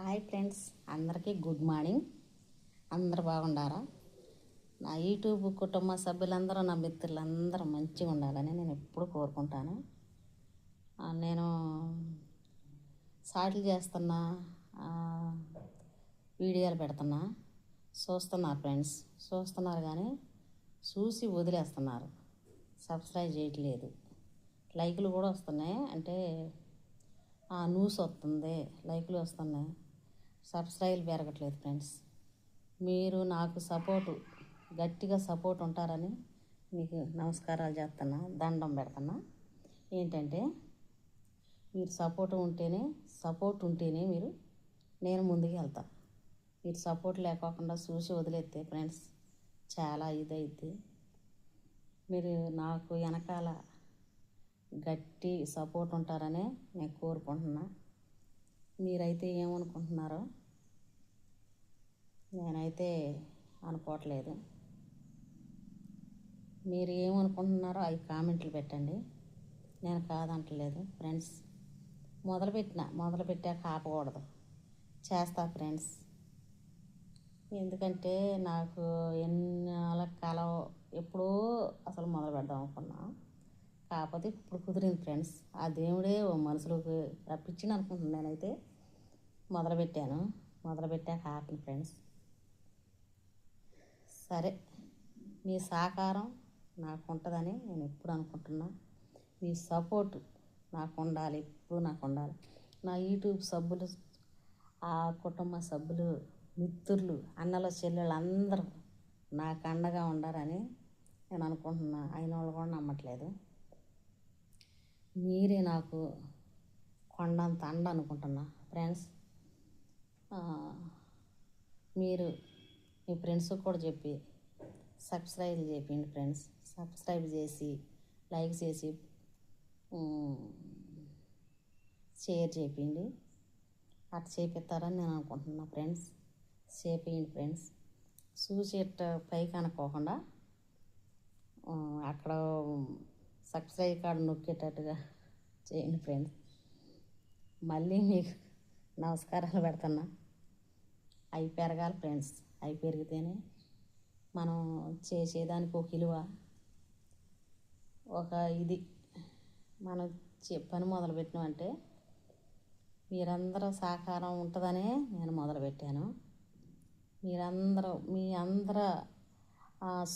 Hi friends, అందరికీ good morning. అందరు బాగుండారా? నా యూట్యూబ్ కుటుంబ సభ్యులందరూ, నా మిత్రులందరూ మంచిగా ఉండాలని నేను ఎప్పుడు కోరుకుంటాను. నేను షార్ట్లు చేస్తున్నా, వీడియోలు పెడుతున్నా, చూస్తున్నారు ఫ్రెండ్స్, చూస్తున్నారు కానీ చూసి వదిలేస్తున్నారు. సబ్స్క్రైబ్ చేయట్లేదు. లైకులు కూడా వస్తున్నాయి, అంటే న్యూస్ వస్తుంది, లైకులు వస్తున్నాయి, సబ్స్క్రైబ్ పెరగట్లేదు ఫ్రెండ్స్. మీరు నాకు గట్టిగా సపోర్ట్ ఉంటారని మీకు నమస్కారాలు చేస్తున్నా, దండం పెడుతున్నా. ఏంటంటే మీరు సపోర్ట్ ఉంటేనే నేను ముందుకు వెళ్తా. మీరు సపోర్ట్ లేకోకుండా చూసి వదిలేస్తే ఫ్రెండ్స్ చాలా ఇదైద్ది. మీరు నాకు వెనకాల గట్టి సపోర్ట్ ఉంటారనే నేను కోరుకుంటున్నా. మీరైతే ఏమనుకుంటున్నారో నేనైతే అనుకోవట్లేదు. మీరు ఏమనుకుంటున్నారో అవి కామెంట్లు పెట్టండి, నేను కాదంటలేదు ఫ్రెండ్స్. మొదలుపెట్టాక ఆపకూడదు, చేస్తా ఫ్రెండ్స్. ఎందుకంటే నాకు ఎన్నాళ్ళ కాలం ఎప్పుడో అసలు మొదలు పెడదాం అనుకున్నా, కాకపోతే ఇప్పుడు కుదిరింది ఫ్రెండ్స్. ఆ దేవుడే మనసులోకి రప్పించింది అనుకుంటున్నాను. నేనైతే మొదలుపెట్టాక ఆపను ఫ్రెండ్స్. సరే, మీ సహకారం నాకు ఉంటుందని నేను ఎప్పుడు అనుకుంటున్నా. మీ సపోర్టు నాకు ఉండాలి, ఎప్పుడు నాకు ఉండాలి. నా యూట్యూబ్ సభ్యులు, ఆ కుటుంబ సభ్యులు, మిత్రులు, అన్నల చెల్లెళ్ళు అందరూ నాకు అండగా ఉండాలని నేను అనుకుంటున్నా. అయిన వాళ్ళు కూడా నమ్మట్లేదు. మీరే నాకు కొండంత అండ అనుకుంటున్నా ఫ్రెండ్స్. మీరు మీ ఫ్రెండ్స్కి కూడా చెప్పి సబ్స్క్రైబ్ చేయండి ఫ్రెండ్స్. సబ్స్క్రైబ్ చేసి, లైక్ చేసి, షేర్ చేయండి. అట్లా చేపిస్తారని నేను అనుకుంటున్నా ఫ్రెండ్స్. చేయండి ఫ్రెండ్స్. చూసి పైకి అనుకోకుండా అక్కడ సబ్స్క్రైబ్ కార్డు నొక్కేటట్టుగా చేయండి ఫ్రెండ్స్. మళ్ళీ మీకు నమస్కారాలు పెడుతున్నా. అవి పెరగాలి ఫ్రెండ్స్. అవి పెరిగితేనే మనం చేసేదానికి ఒక విలువ, ఒక ఇది. మనం పని మొదలుపెట్టినామంటే మీరందరూ సహకారం ఉంటుందనే నేను మొదలుపెట్టాను. మీ అందరూ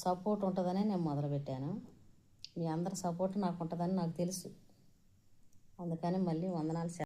సపోర్ట్ ఉంటుందనే నేను మొదలుపెట్టాను. మీ అందరి సపోర్ట్ నాకు ఉంటుందని నాకు తెలుసు. అందుకని మళ్ళీ వందనాలు.